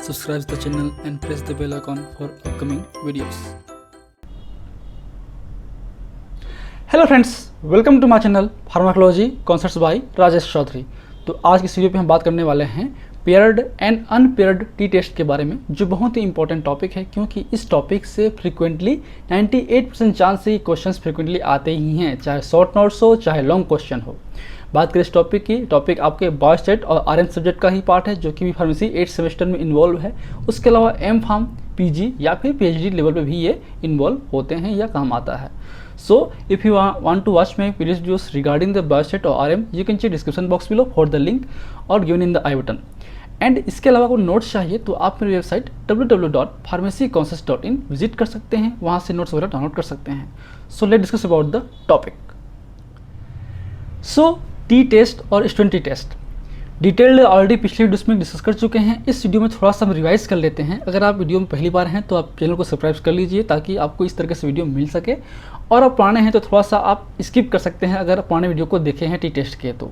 subscribe the channel and press the bell icon for upcoming videos. Hello friends, welcome to my channel pharmacology concepts by Rajesh Chaudhary. तो आज की इस video पे हम बात करने वाले हैं paired and unpaired t test के बारे में, जो बहुत ही इंपॉर्टेंट टॉपिक है क्योंकि इस टॉपिक से फ्रीक्वेंटली 98% चांस से क्वेश्चंस फ्रीक्वेंटली आते ही हैं, चाहे शॉर्ट नोट्स हो चाहे लॉन्ग क्वेश्चन हो। बात करें इस टॉपिक की, टॉपिक आपके बायोस्टेट और आरएम सब्जेक्ट का ही पार्ट है जो कि फार्मेसी 8 सेमेस्टर में इन्वॉल्व है। उसके अलावा एम फार्म, पीजी या फिर पीएचडी लेवल पे भी ये इन्वॉल्व होते हैं या काम आता है। So if you want to watch my previous videos regarding the biostat or RM, you can check description box below for the link or given in the I button. And इसके अलावा कोई notes चाहिए तो आप मेरी website www.pharmacyconcepts.in visit कर सकते हैं, वहाँ से नोट्स वगैरह डाउनलोड कर सकते हैं। So let discuss about the topic. So T test और student T test detailed already पिछले वीडियोस में डिस्कस कर चुके हैं। इस वीडियो में थोड़ा सा हम रिवाइज कर लेते हैं। अगर आप वीडियो में पहली बार हैं तो आप चैनल को सब्सक्राइब कर लीजिए ताकि आपको इस तरीके से वीडियो मिल सके, और आप पुराने हैं तो थोड़ा सा आप स्किप कर सकते हैं अगर पुराने वीडियो को देखे हैं टी टेस्ट के। तो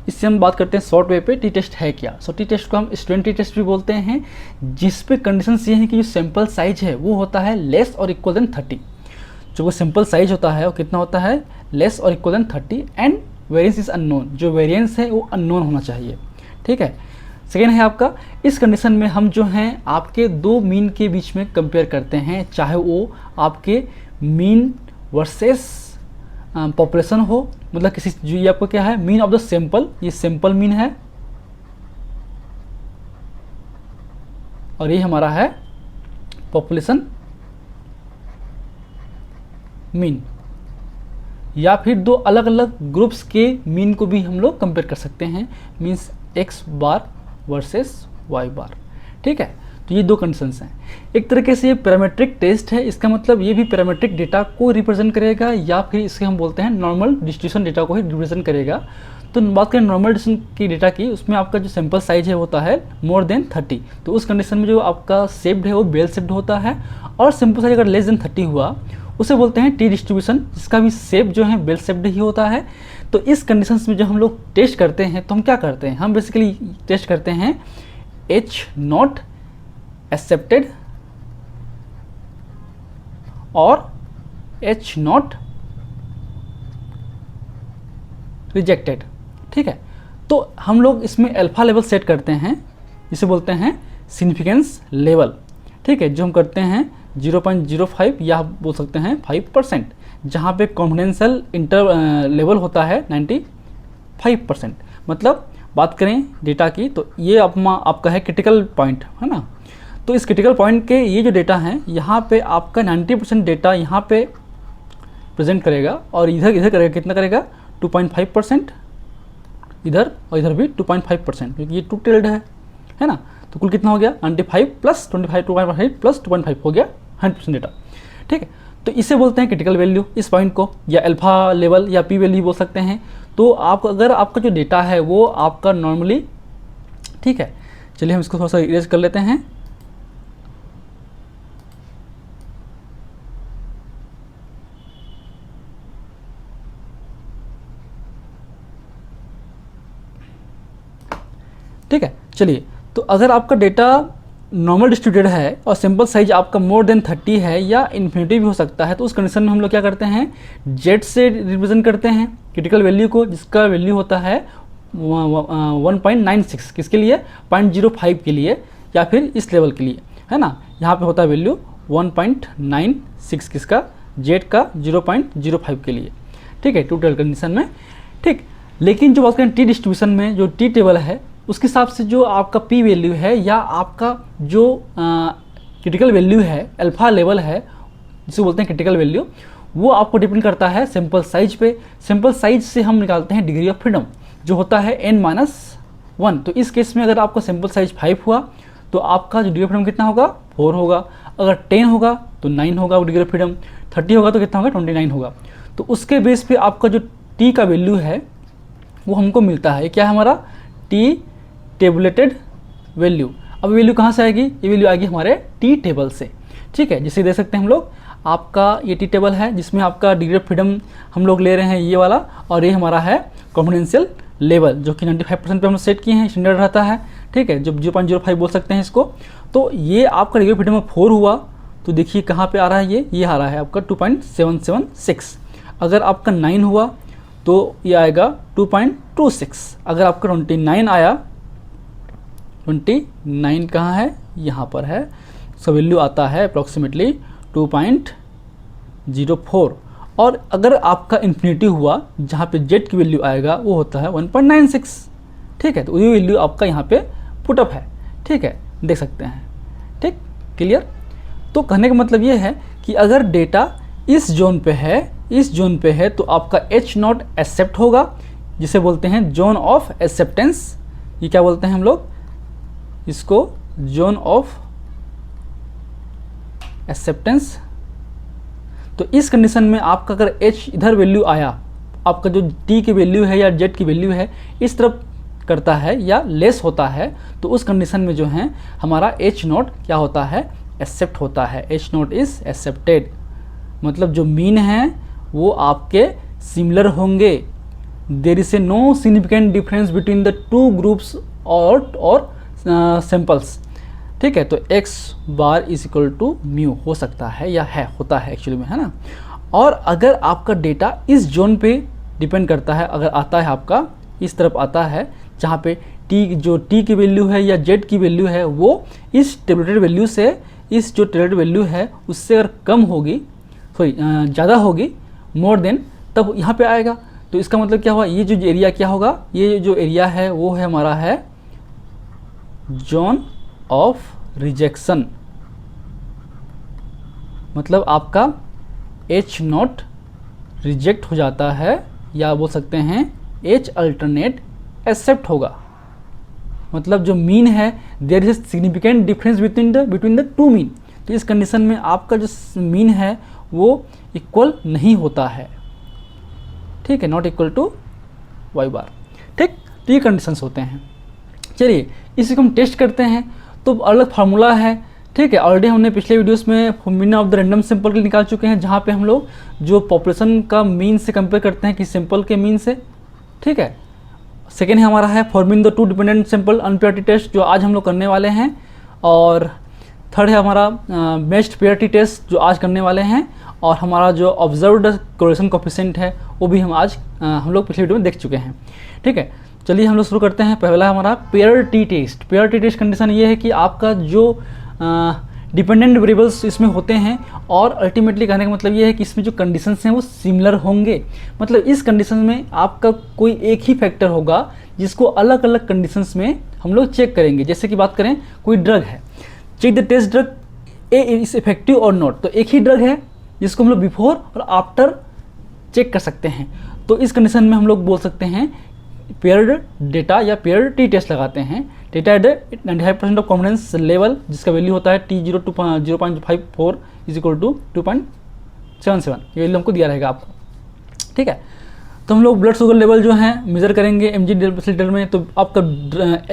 इससे हम बात करते हैं शॉर्ट वे पे टी टेस्ट है क्या। सो टी टेस्ट को हम स्टूडेंट टी टेस्ट भी बोलते हैं, जिस पे कंडीशंस ये हैं कि जो सैंपल साइज है वो होता है लेस और इक्वल देन 30। जो वो सैंपल साइज होता है वो कितना होता है, लेस और equal than 30, and variance is unknown. जो वेरिएंस है वो अननोन होना चाहिए, ठीक है। सेकेंड है आपका, इस कंडीशन में हम जो हैं आपके दो मीन के बीच में कंपेयर करते हैं, चाहे वो आपके मीन वर्सेस पॉपुलेशन हो, मतलब किसी जो ये आपको क्या है, मीन ऑफ द सैंपल, ये सैंपल मीन है और ये हमारा है पॉपुलेशन मीन, या फिर दो अलग अलग ग्रुप्स के मीन को भी हम लोग कंपेयर कर सकते हैं, मीन्स एक्स बार वर्सेस वाई बार, ठीक है। तो ये दो कंडीशंस हैं। एक तरीके से ये पैरामीट्रिक टेस्ट है, इसका मतलब ये भी पैरामीट्रिक डेटा को रिप्रेजेंट करेगा या फिर इसे हम बोलते हैं नॉर्मल डिस्ट्रीब्यूशन डेटा को ही रिप्रेजेंट करेगा। तो बात करें नॉर्मल डिस्ट्रीब्यूशन की डेटा की, उसमें आपका जो सैंपल साइज है होता है मोर देन 30। तो उस कंडीशन में जो आपका शेप्ड है वो बेल शेप्ड होता है, और सैंपल साइज अगर लेस देन 30 हुआ उसे बोलते हैं टी डिस्ट्रीब्यूशन, जिसका भी शेप जो है बेल शेप्ड ही होता है। तो इस कंडीशंस में जब हम लोग टेस्ट करते हैं तो हम क्या करते हैं, हम बेसिकली टेस्ट करते हैं एच नॉट एक्सेप्टेड और एच नॉट रिजेक्टेड, ठीक है। तो हम लोग इसमें अल्फा लेवल सेट करते हैं, जिसे बोलते हैं सिग्निफिकेंस लेवल, ठीक है, जो हम करते हैं 0.05 या बोल सकते हैं 5%, जहाँ पे कॉन्फिडेंशियल इंटर लेवल होता है 95%। मतलब बात करें डेटा की तो ये आपका है क्रिटिकल पॉइंट, है ना। तो इस क्रिटिकल पॉइंट के ये जो डेटा हैं, यहाँ पे आपका 90% डेटा यहाँ पे प्रेजेंट करेगा, और इधर करेगा कितना करेगा 2.5%, इधर और इधर भी 2.5%, क्योंकि ये टू टेल्ड है ना। तो कुल कितना हो गया 95 प्लस 25, 2.5 प्लस 2.5 हो गया 100% डेटा, ठीक है। तो इसे बोलते हैं क्रिटिकल वैल्यू, इस पॉइंट को, या अल्फा लेवल या पी वैल्यू बोल सकते हैं। तो आप अगर आपका जो डेटा है वो आपका नॉर्मली, ठीक है, चलिए हम इसको थोड़ा सा इरेज कर लेते हैं। ठीक है, चलिए। तो अगर आपका डेटा नॉर्मल डिस्ट्रीब्यूटेड है और सैंपल साइज आपका मोर देन 30 है या इन्फिनिटी भी हो सकता है, तो उस कंडीशन में हम लोग क्या करते हैं, जेड से रिप्रेजेंट करते हैं क्रिटिकल वैल्यू को, जिसका वैल्यू होता है 1.96, किसके लिए 0.05 के लिए, या फिर इस लेवल के लिए, है ना। यहाँ पे होता है वैल्यू 1.96 किसका, जेड का 0.05 के लिए, ठीक है, टोटल कंडीशन में, ठीक। लेकिन जो बात करें टी डिस्ट्रीब्यूशन में, जो टी टेबल है उसके हिसाब से जो आपका पी वैल्यू है या आपका जो क्रिटिकल वैल्यू है, अल्फा लेवल है जिसे बोलते हैं क्रिटिकल वैल्यू, वो आपको डिपेंड करता है सैंपल साइज पे। सैंपल साइज से हम निकालते हैं डिग्री ऑफ फ्रीडम, जो होता है n-1। तो इस केस में अगर आपका सैंपल साइज 5 हुआ तो आपका जो डिग्री ऑफ फ्रीडम कितना होगा 4 होगा, अगर 10 होगा तो 9 होगा डिग्री ऑफ फ्रीडम, 30 होगा तो कितना होगा 29 होगा। तो उसके बेस पे आपका जो टी का वैल्यू है वो हमको मिलता है, क्या है हमारा टी टेबुलेटेड वैल्यू। अब वैल्यू कहाँ से आएगी, ये वैल्यू आएगी हमारे टी टेबल से, ठीक है। जिसे दे सकते हैं हम लोग, आपका ये टी टेबल है जिसमें आपका डिग्री ऑफ फ्रीडम हम लोग ले रहे हैं ये वाला, और ये हमारा है कॉन्फिडेंशियल लेवल जो कि 95% पे हम सेट किए हैं, स्टैंडर्ड रहता है, ठीक है, जब 0.05 बोल सकते हैं इसको। तो ये आपका डिग्री ऑफ फ्रीडम में 4 हुआ, तो देखिए कहाँ पे आ रहा है, ये आ रहा है आपका 2.776। अगर आपका 9 हुआ तो ये आएगा 2.26। अगर आपका 29 आया, 29 कहाँ है, यहाँ पर है, उसका वैल्यू आता है अप्रॉक्सीमेटली 2.04। और अगर आपका इन्फिनिटी हुआ, जहाँ पे जेड की वैल्यू आएगा वो होता है 1.96। ठीक है, तो ये वैल्यू आपका यहाँ पे पुटअप है। ठीक है, देख सकते हैं। ठीक, क्लियर। तो कहने का मतलब ये है कि अगर डेटा इस जोन पे है तो आपका H0 एक्सेप्ट होगा, जिसे बोलते हैं जोन ऑफ एक्सेप्टेंस। ये क्या बोलते हैं हम लोग इसको, जोन ऑफ एक्सेप्टेंस। तो इस कंडीशन में आपका अगर H इधर वैल्यू आया, आपका जो T की वैल्यू है या Z की वैल्यू है इस तरफ करता है या लेस होता है, तो उस कंडीशन में जो है हमारा H0 क्या होता है, एक्सेप्ट होता है। H0 इज एक्सेप्टेड, मतलब जो मीन है वो आपके सिमिलर होंगे। There is a no significant difference between the two groups और सैंपल्स। ठीक है, तो x bar is equal to mu हो सकता है या होता है एक्चुअली में, है ना। और अगर आपका डेटा इस जोन पे डिपेंड करता है, अगर आता है आपका इस तरफ आता है, जहाँ पे जो t की वैल्यू है या z की वैल्यू है वो इस टेबलेटेड वैल्यू से, इस जो टेबलेटेड वैल्यू है उससे अगर कम होगी, ज़्यादा होगी, मोर देन, तब यहाँ पे आएगा। तो इसका मतलब क्या हुआ, ये जो एरिया क्या होगा, ये जो एरिया है वो है हमारा है जोन ऑफ रिजेक्शन। मतलब आपका H0 रिजेक्ट हो जाता है, या बोल सकते हैं H अल्टरनेट एक्सेप्ट होगा। मतलब जो मीन है, there is significant difference between the two mean. तो इस कंडीशन में आपका जो मीन है वो इक्वल नहीं होता है। ठीक है, नॉट इक्वल टू y बार। ठीक, तो ये कंडीशंस होते हैं। चलिए इसी को हम टेस्ट करते हैं। तो अलग फार्मूला है। ठीक है, ऑलरेडी हमने पिछले वीडियोस में mean of the random sample के निकाल चुके हैं, जहाँ पे हम लोग जो पॉपुलेशन का मीन से कंपेयर करते हैं कि सैंपल के मीन से। ठीक है, सेकेंड है हमारा है forming the two dependent sample unpaired T test, जो आज हम लोग करने वाले हैं। और थर्ड है हमारा मैच्ड पेयरिटी टेस्ट, जो आज करने वाले हैं। और हमारा जो ऑब्जर्व्ड कोरिलेशन कोएफिशिएंट है वो भी हम लोग पिछले वीडियो में देख चुके हैं। ठीक है, चलिए हम लोग शुरू करते हैं। पहला हमारा pair T test. Pair T test condition ये है कि आपका जो डिपेंडेंट वेरिएबल्स इसमें होते हैं, और अल्टीमेटली कहने का मतलब ये है कि इसमें जो कंडीशंस हैं वो सिमिलर होंगे। मतलब इस कंडीशन में आपका कोई एक ही फैक्टर होगा जिसको अलग अलग कंडीशंस में हम लोग चेक करेंगे। जैसे कि बात करें, कोई ड्रग है, check the test drug A is effective और नॉट। तो एक ही ड्रग है जिसको हम लोग बिफोर और आफ्टर चेक कर सकते हैं। तो इस कंडीशन में हम लोग बोल सकते हैं पेयर्ड डेटा या पेयर्ड टी टेस्ट लगाते हैं। Data eight 95% of confidence level, जिसका वैल्यू होता है T0 to 0.54 is equal to 2.77। ये वैल्यू हमको दिया रहेगा आपको। ठीक है, तो हम लोग ब्लड शुगर लेवल जो है मेजर करेंगे mg/लीटर में। तो आपका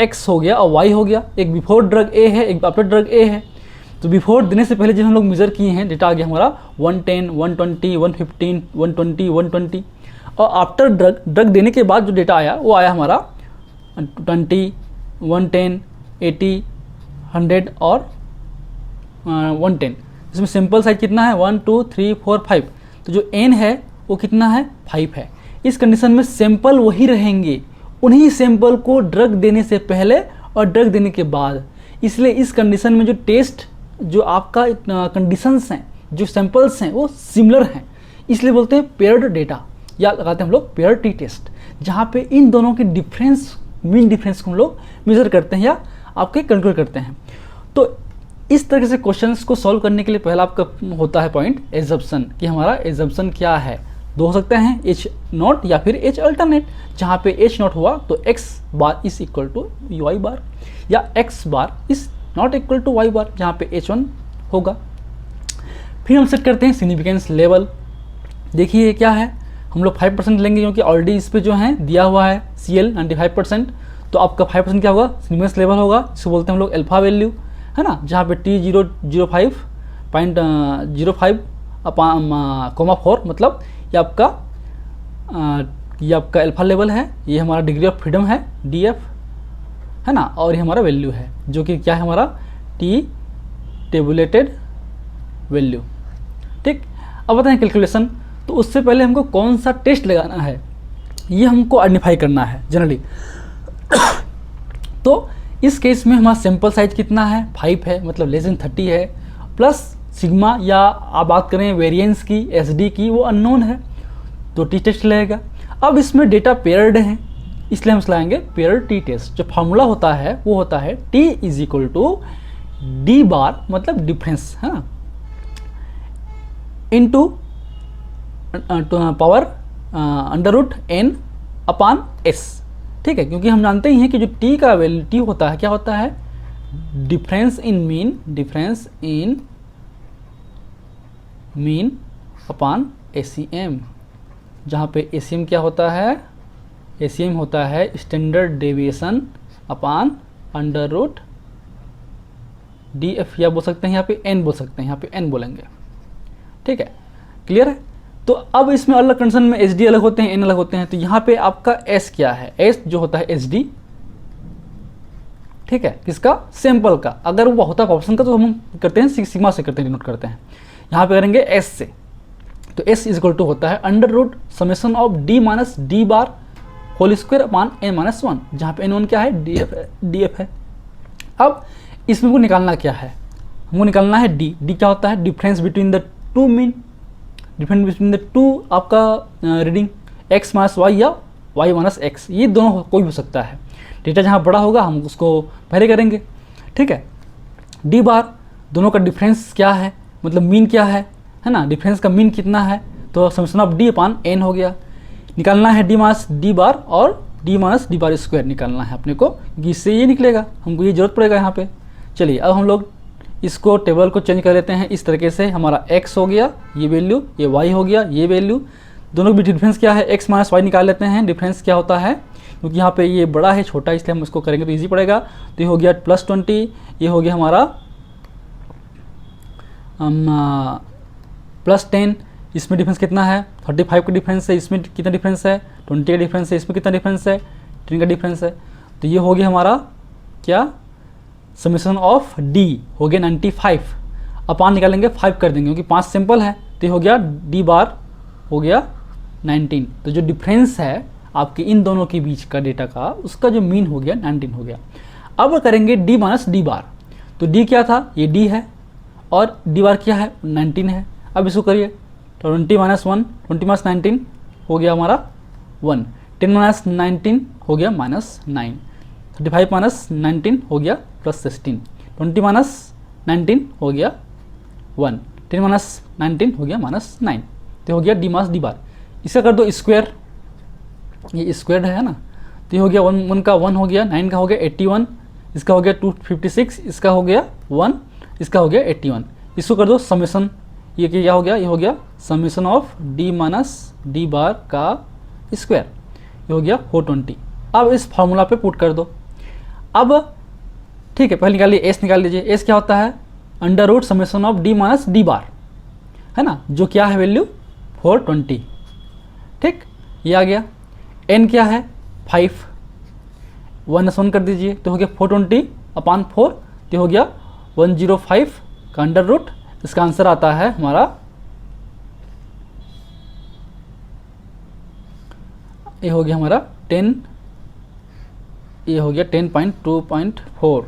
x हो गया और y हो गया। एक बिफोर ड्रग A है, एक आफ्टर ड्रग A है। तो बिफोर देने से पहले जब हम लोग मेजर किए हैं, डेटा आ गया हमारा 110, 120, 115, 120, 120। और आफ्टर ड्रग देने के बाद जो डेटा आया वो आया हमारा 20, 110, 80, 100 और 110। इसमें सैंपल साइज कितना है, 1, 2, 3, 4, 5। तो जो n है वो कितना है, 5 है। इस कंडीशन में सैंपल वही रहेंगे, उन्हीं सैंपल को ड्रग देने से पहले और ड्रग देने के बाद। इसलिए इस कंडीशन में जो टेस्ट, जो आपका कंडीशंस हैं, जो सैंपल्स हैं वो सिमिलर हैं, इसलिए बोलते हैं पेयर्ड डेटा, या लगाते हैं हम लोग पेयर टी टेस्ट, जहाँ पे इन दोनों के डिफरेंस, मीन डिफरेंस को हम लोग मेजर करते हैं या आपके कैलकुलेट करते हैं। तो इस तरह से क्वेश्चंस को सॉल्व करने के लिए पहला आपका होता है पॉइंट एजम्पशन, कि हमारा एजम्पशन क्या है। दो हो सकते हैं, H0 या फिर H अल्टरनेट। जहाँ पे H0 हुआ तो x bar is equal to y bar, या x bar is not equal to y bar, जहाँ पे H1 होगा। फिर हम सेट करते हैं सिग्निफिकेंस लेवल। देखिए ये क्या है, हम लोग 5% लेंगे, क्योंकि ऑलरेडी इस पे जो है दिया हुआ है CL 95%। तो आपका 5% क्या होगा, सिग्निफिकेंस लेवल होगा, जिसको बोलते हैं हम लोग अल्फा वैल्यू, है ना। जहाँ पे T005.04 मतलब ये आपका अल्फा लेवल है। ये हमारा डिग्री ऑफ फ्रीडम है, DF। है ना, और ये हमारा वैल्यू है जो कि क्या है हमारा टी टेबुलेटेड वैल्यू। ठीक, अब बताएं कैलकुलेशन। तो उससे पहले हमको कौन सा टेस्ट लगाना है ये हमको आइडेंटिफाई करना है जनरली। तो इस केस में हमारा सैंपल साइज कितना है, 5 है, मतलब लेस देन 30 है, प्लस सिग्मा या आप बात करें वेरिएंस की, एसडी की, वो अननोन है, तो टी टेस्ट लगेगा। अब इसमें डेटा पेयर्ड है, इसलिए हम चलाएंगे पेयर टी टेस्ट। जो फार्मूला होता है वो होता है T is equal to D bar, मतलब डिफरेंस है ना, into power under root N upon S. ठीक है, क्योंकि हम जानते ही हैं कि जो टी का वैल्यू टी होता है क्या होता है, difference in mean upon SEM, जहाँ पे एसीएम क्या होता है, एसीएम होता है standard deviation upon under root D F, या बोल सकते हैं यहाँ पे एन बोल सकते हैं, यहाँ पे एन बोलेंगे। ठीक है, क्लियर है। तो अब इसमें अलग कंडीशन में एच डी अलग होते हैं, एन अलग होते हैं। तो यहाँ पे आपका एस क्या है, एस जो होता है एच डी, ठीक है, किसका, सैंपल का। अगर वो होता है ऑप्शन का तो हम करते हैं सिग्मा से करते हैं, डिनोट करते हैं। यहाँ पे करेंगे एस से, तो एस इज इक्वल टू होता है under root summation of D minus D bar whole square upon N minus 1, जहाँ पे N1 क्या है, डी एफ है। अब इसमें को निकालना क्या है, हमको निकालना है डी। डी क्या होता है, difference between the two mean, difference between the to आपका रीडिंग x माइनस वाई या y माइनस एक्स, ये दोनों कोई हो सकता है। डेटा जहाँ बड़ा होगा हम उसको पहले करेंगे। ठीक है, डी बार दोनों का डिफरेंस क्या है, मतलब मीन क्या है ना, डिफरेंस का मीन कितना है, तो summation of D upon N हो गया। निकालना है डी माइनस डी बार और D minus D bar square निकालना है अपने को, क्योंकि इससे ये निकलेगा, हमको ये जरूरत पड़ेगा यहाँ पे। चलिए अब हम लोग इसको टेबल को चेंज कर लेते हैं इस तरीके से, हमारा x हो गया ये वैल्यू, ये y हो गया ये वैल्यू, दोनों के बीच डिफरेंस क्या है, x माइनस वाई निकाल लेते हैं। डिफरेंस क्या होता है, क्योंकि यहाँ पे ये बड़ा है छोटा, इसलिए हम इसको करेंगे तो ईजी पड़ेगा। तो ये हो गया +20, ये हो गया हमारा +10, इसमें डिफरेंस कितना है, 35 का डिफरेंस है, इसमें कितना डिफरेंस है, 20 का डिफरेंस है, इसमें कितना डिफरेंस है, 10 का डिफरेंस है। तो ये हो गया हमारा क्या, समेशन ऑफ डी हो गया 95, अपान निकालेंगे 5 कर देंगे क्योंकि 5 सिंपल है, तो ये हो गया डी बार हो गया 19। तो जो डिफरेंस है आपके इन दोनों के बीच का डेटा का, उसका जो मीन हो गया 19 हो गया। अब करेंगे डी माइनस डी बार, तो डी क्या था, ये डी है और डी बार क्या है, 19 है। अब इसको करिए, तो 20 माइनस 1, 20 माइनस 19 हो गया हमारा 1, 10 माइनस 19 हो गया -9, 35 माइनस 19 हो गया +16, 20 माइनस 19 हो गया 1, 10 माइनस 19 हो गया -9, तो हो गया डी माइनस डी बार। इसका कर दो स्क्वायर, ये स्क्वायर है ना, तो ये हो गया 1 का 1 हो गया, 9 का हो गया 81, इसका हो गया 256, इसका हो गया 1, इसका हो गया 81। इसको कर दो समेशन, ये क्या हो गया, ये हो गया summation of D minus D बार का स्क्वायर, ये हो गया 420। अब इस फार्मूला पे पुट कर दो। अब ठीक है, पहले निकालिए एस, निकाल लीजिए। एस क्या होता है, under root summation of D minus D bar, है ना, जो क्या है वैल्यू 420। ठीक, ये आ गया। एन क्या है 5, 1 कर दीजिए, तो हो गया 420 अपान 4, तो हो गया 105 का अंडर रूट। इसका आंसर आता है हमारा, ये हो गया हमारा 10, ये हो गया 10.24,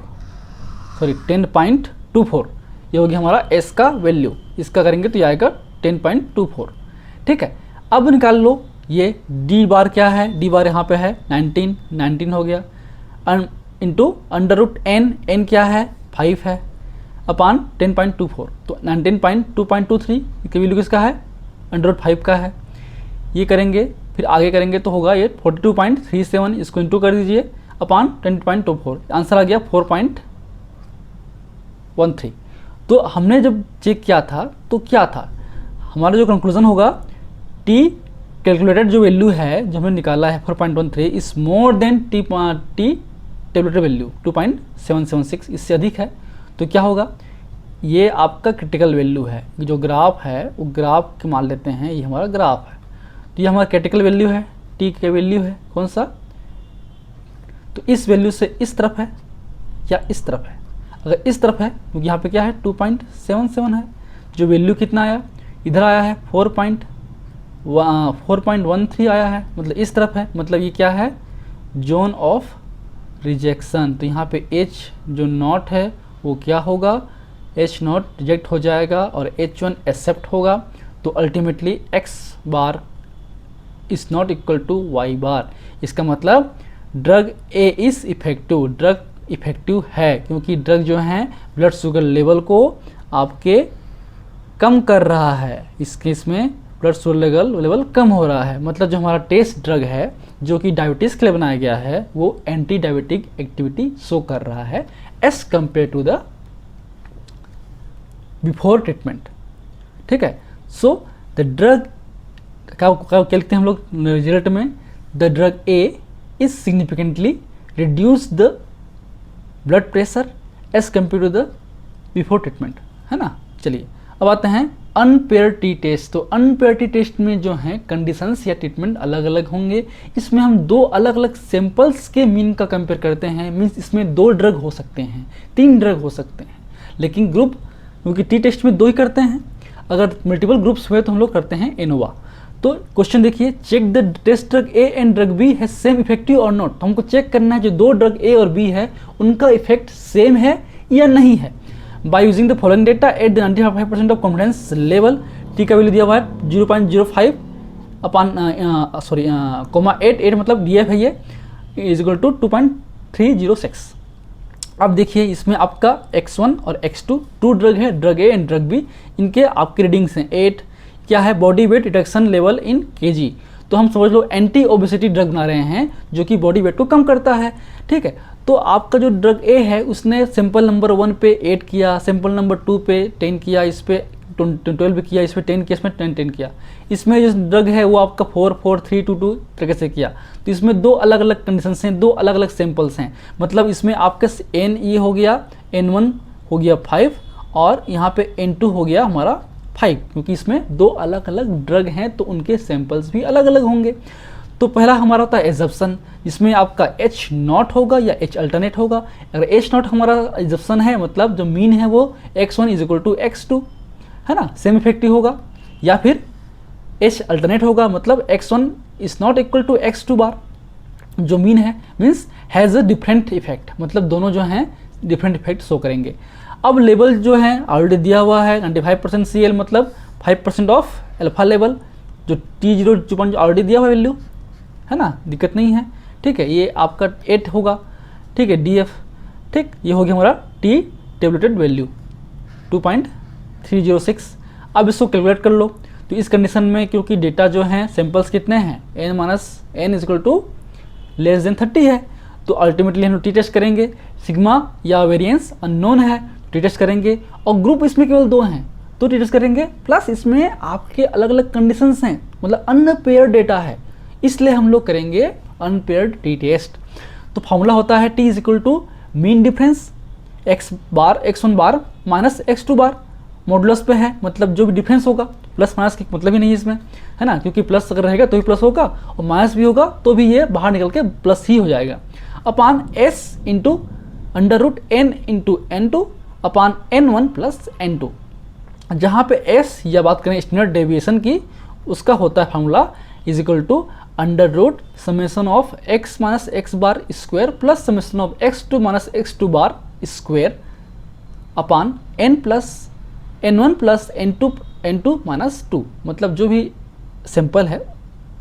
सॉरी 10.24, ये हो गया हमारा एस का वैल्यू। इसका करेंगे तो ये आएगा 10.24। ठीक है, अब निकाल लो ये डी बार क्या है, डी बार यहाँ पे है 19 हो गया, into under root N, N क्या है 5 है, अपान 10.24, तो 19.223 की वैल्यू किसका है, अंडर रूट 5 का है। ये करेंगे फिर आगे करेंगे तो होगा ये 42.37, इसको इंटू कर दीजिए अपान 20.24, आंसर आ गया 4.13। तो हमने जब चेक किया था तो क्या था, हमारा जो कंक्लूजन होगा, टी कैलकुलेटेड जो वैल्यू है जो हमने निकाला है 4.13 is more than T tabulated value 2.776, इससे अधिक है। तो क्या होगा, ये आपका क्रिटिकल वैल्यू है। जो ग्राफ है वो ग्राफ के मान लेते हैं, ये हमारा ग्राफ है, तो ये हमारा क्रिटिकल वैल्यू है, टी के वैल्यू है कौन सा तो इस वैल्यू से इस तरफ है या इस तरफ है? अगर इस तरफ है, क्योंकि यहाँ पे क्या है 2.77 है, जो वैल्यू कितना आया, इधर आया है 4.13 आया है, मतलब इस तरफ है, मतलब ये क्या है, जोन ऑफ रिजेक्शन। तो यहाँ पे H जो नॉट है वो क्या होगा, H नॉट रिजेक्ट हो जाएगा और H1 एक्सेप्ट होगा। तो ultimately X bar is not equal to Y bar. इसका मतलब drug A is effective, drug effective है, क्योंकि ड्रग जो है ब्लड शुगर लेवल को आपके कम कर रहा है। इस केस में ब्लड शुगर लेवल कम हो रहा है, मतलब जो हमारा टेस्ट ड्रग है जो कि डायबिटीज़ के लिए बनाया गया है वो एंटी डायबिटिक एक्टिविटी शो कर रहा है as compare to the before treatment. ठीक है, सो द ड्रग क्या लिखते हैं हम लोग रिजल्ट में, the drug A is significantly reduce the blood pressure as compare to the before treatment, है ना। चलिए अब आते हैं अनपेयर टी टेस्ट। तो अनपेयर टी टेस्ट में जो है कंडीशंस या ट्रीटमेंट अलग अलग होंगे। इसमें हम दो अलग अलग सैंपल्स के मीन का कंपेयर करते हैं। मीन्स इसमें 2 ड्रग हो सकते हैं, 3 ड्रग हो सकते हैं, लेकिन ग्रुप क्योंकि टी टेस्ट में 2 ही करते हैं। अगर मल्टीपल ग्रुप्स हुए तो हम लोग करते हैं एनोवा। तो क्वेश्चन देखिए, check the test drug A and drug B है सेम इफेक्टिव और नॉट। तो हमको चेक करना है जो 2 ड्रग ए और बी है उनका इफेक्ट सेम है या नहीं है। By using the following data at the 95% of confidence level. T का वैल्यू दिया हुआ है 0.05 अपॉन कोमा 8 मतलब डी एफ है, ये इज इक्वल टू 2.306। अब देखिए इसमें आपका x1 और x2 2 ड्रग है, drug A and drug B. इनके आपके रीडिंग्स हैं 8 क्या है, body weight reduction level in kg. तो हम समझ लो एंटी ओबेसिटी ड्रग बना रहे हैं जो कि बॉडी वेट को कम करता है। ठीक है, तो आपका जो ड्रग ए है उसने सैंपल नंबर 1 पे 8 किया, सैंपल नंबर 2 पे 10 किया, इस पे 12 किया, इस पे 10 किया, इसमें 10 किया। इसमें जो ड्रग है वो आपका 4, 4, 3, 2, 2 तरीके से किया। तो इसमें 2 अलग अलग कंडीशंस हैं, 2 अलग अलग सैंपल्स हैं। मतलब इसमें आपका एन ई हो गया, N1 हो गया 5 और यहाँ पे N2 हो गया हमारा 5, क्योंकि इसमें 2 अलग अलग ड्रग हैं तो उनके सैंपल्स भी अलग अलग होंगे। तो पहला हमारा होता है एजप्शन, जिसमें आपका H नॉट होगा या H अल्टरनेट होगा। अगर H नॉट हमारा एजप्शन है मतलब जो मीन है वो x1 is equal to x2, है ना, सेम इफेक्टिव होगा। या फिर H अल्टरनेट होगा मतलब x1 is not equal to x2 bar, जो मीन है means has a different effect, मतलब दोनों जो हैं डिफरेंट इफेक्ट शो करेंगे। अब लेवल जो है ऑलरेडी दिया हुआ है 95% CL मतलब 5% ऑफ अल्फा लेवल, जो T0 ऑलरेडी दिया हुआ वैल्यू, है ना, दिक्कत नहीं है। ठीक है, ये आपका 8 होगा। ठीक है, DF, ठीक, ये हो गया हमारा T टेबलेटेड वैल्यू 2.306। अब इसको कैलकुलेट कर लो। तो इस कंडीशन में क्योंकि डेटा जो है सैंपल्स कितने हैं, n is equal to less than 30 है, तो अल्टीमेटली हम लोग टी टेस्ट करेंगे। सिग्मा या वेरिएंस अननोन है, टी टेस्ट करेंगे। और ग्रुप इसमें केवल 2 हैं तो टी टेस्ट करेंगे। प्लस इसमें आपके अलग अलग कंडीशंस हैं, मतलब अनपेयर्ड डेटा है, इसलिए हम लोग करेंगे अनपेयर्ड टी टेस्ट। तो फॉर्मूला होता है T is equal to mean difference x1 bar minus x2 bar, modulus पे है, मतलब जो भी डिफरेंस होगा, प्लस माइनस की मतलब ही नहीं है इसमें, है ना, क्योंकि प्लस अगर रहेगा तो ही प्लस होगा और माइनस भी होगा तो भी ये बाहर निकल के प्लस ही हो जाएगा। Upon s into under root n into n2 upon n1 plus n2। जहाँ पे s या बात करें स्टैंडर्ड डेविएशन की, उसका होता है formula is equal to under root summation of x minus X bar square plus summation of x2 minus x2 bar square upon n plus n1 plus n2 minus 2, मतलब जो भी सैंपल है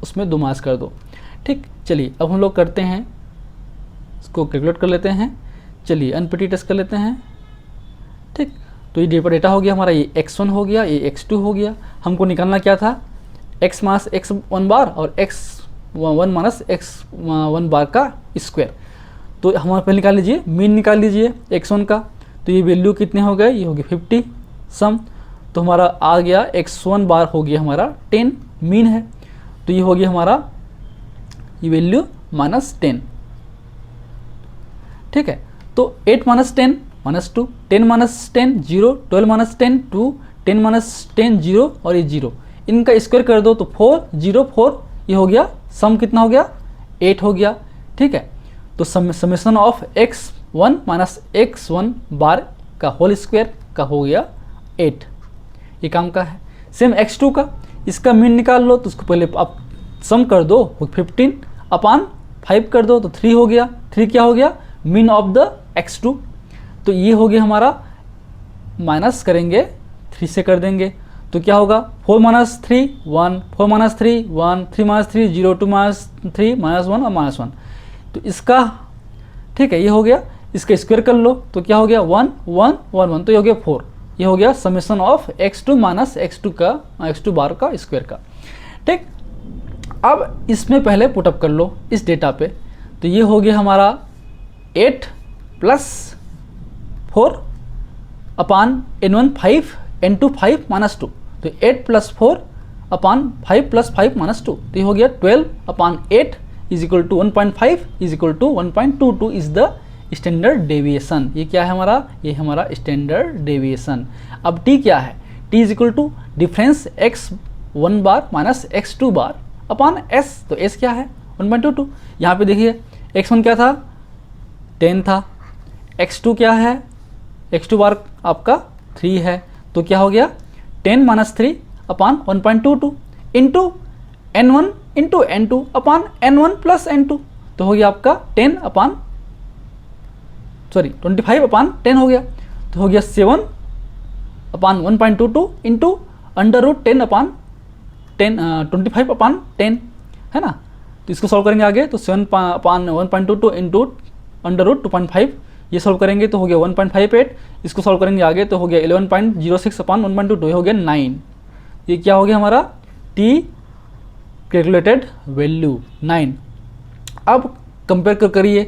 उसमें 2 minus कर दो। ठीक, चलिए अब हम लोग करते हैं, इसको कैलकुलेट कर लेते हैं। चलिए अनपेटी टेस्ट कर लेते हैं। ठीक, तो ये डेटा हो गया हमारा, ये x1 हो गया, ये x2 हो गया। हमको निकालना क्या था, x माइनस x1 बार और x1 माइनस x1 बार का स्क्वायर। तो हमारे पहले निकाल लीजिए, मीन निकाल लीजिए x1 का। तो ये वैल्यू कितने हो गए, ये हो गया 50 सम। तो हमारा आ गया x1 बार हो गया हमारा 10 मीन है, तो ये हो गया हमारा ये वैल्यू माइनस 10। ठीक है, तो 8 minus 10 minus 2, 10 minus 10 0, 12 minus 10 2, 10 minus 10 0 और ये 0, इनका स्क्वायर कर दो तो 4 0 4, ये हो गया, सम कितना हो गया 8 हो गया। ठीक है, तो summation of x1 minus x1 बार का होल स्क्वायर का हो गया 8, ये काम का है। सेम x2 का, इसका मीन निकाल लो तो उसको पहले आप सम कर दो, 15 अपान 5 कर दो तो 3 हो गया। 3 क्या हो गया, मीन ऑफ द x2। तो ये हो गया हमारा, माइनस करेंगे 3 से कर देंगे तो क्या होगा, 4 माइनस 3 1, 4 माइनस 3 1, 3 माइनस 3 0, 2 माइनस 3 -1 और -1। तो इसका ठीक है, ये हो गया। इसका स्क्वायर कर लो तो क्या हो गया, 1 1 1 1, तो ये हो गया 4। ये हो गया summation of x2 minus x2 बार का स्क्वायर का। ठीक, अब इसमें पहले पुटअप कर लो इस डेटा पे, तो ये हो गया हमारा 8 प्लस 4 अपान n1 5 n2 5 माइनस 2, तो 8 प्लस 4 अपान 5 प्लस 5 माइनस 2, तो ये हो गया 12 upon 8 is equal to 1.5 is equal to 1.22 is the standard deviation. ये क्या है हमारा, ये हमारा स्टैंडर्ड डेविएशन। अब t क्या है, t is equal to difference x1 bar minus x2 bar upon s, तो s क्या है 1.22। यहाँ पे देखिए x1 क्या था 10 था, x2 क्या है, x2 बार आपका 3 है, तो क्या हो गया 10 माइनस 3 अपान 1.22 into n1 into n2 upon n1 plus n2, तो हो गया आपका 25 अपान 10 हो गया, तो हो गया 7 अपान 1.22 इंटू अंडर रूट 10 अपान 10 25 अपान 10 है ना। तो इसको सॉल्व करेंगे आगे, तो 7 अपान 1.22 इंटू अंडर रूट 2.5, ये सॉल्व करेंगे तो हो गया 1.58। इसको सॉल्व करेंगे आगे तो हो गया 11.06 अपान 1.22, ये हो गया 9। ये क्या हो गया हमारा t कैलकुलेटेड वैल्यू 9। अब कंपेयर करिए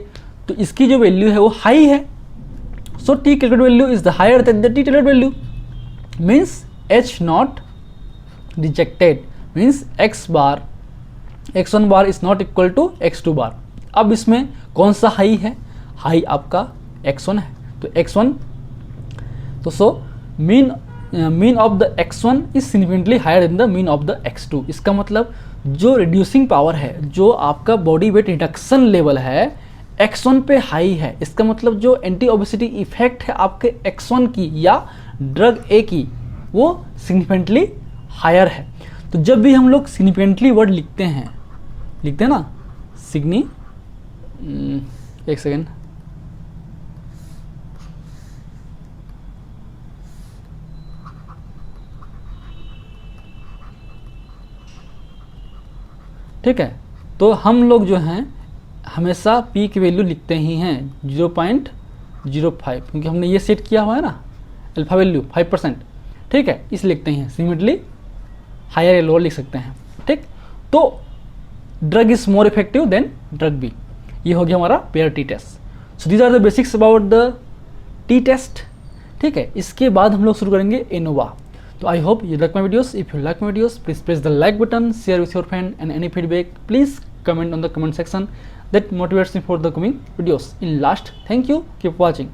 तो इसकी जो वैल्यू है वो हाई है, so t calculated value is the higher than the t calculated value, means h not rejected, means x1 bar is not equal to x2 bar. अब इसमें कौन सा हाई है, हाई आपका x1 है, तो x1 तो so mean of the x1 is significantly higher than the mean of the x2। इसका मतलब जो रिड्यूसिंग पावर है, जो आपका बॉडी वेट रिडक्शन लेवल है x1 पे हाई है। इसका मतलब जो एंटी ओबेसिटी इफेक्ट है आपके x1 की या ड्रग A की, वो सिग्निफिकेंटली हायर है। तो जब भी हम लोग सिग्निफिकेंटली वर्ड लिखते हैं ना, एक सेकेंड, ठीक है, तो हम लोग जो हैं हमेशा p की वैल्यू लिखते ही हैं 0.05, क्योंकि हमने ये सेट किया हुआ है ना अल्फा वैल्यू 5%, ठीक है, इस लिखते हैं सिमिलरली हायर या लोअर लिख सकते हैं। ठीक, तो drug is more effective than drug B, ये हो गया हमारा pair T test. So these are the basics about the t test. ठीक है, इसके बाद हम लोग शुरू करेंगे एनोवा। तो I hope you like my videos. If you like my videos, please press the like button, share with your friend, and any feedback please comment on the comment section. That motivates me for the coming videos. In last, thank you, keep watching.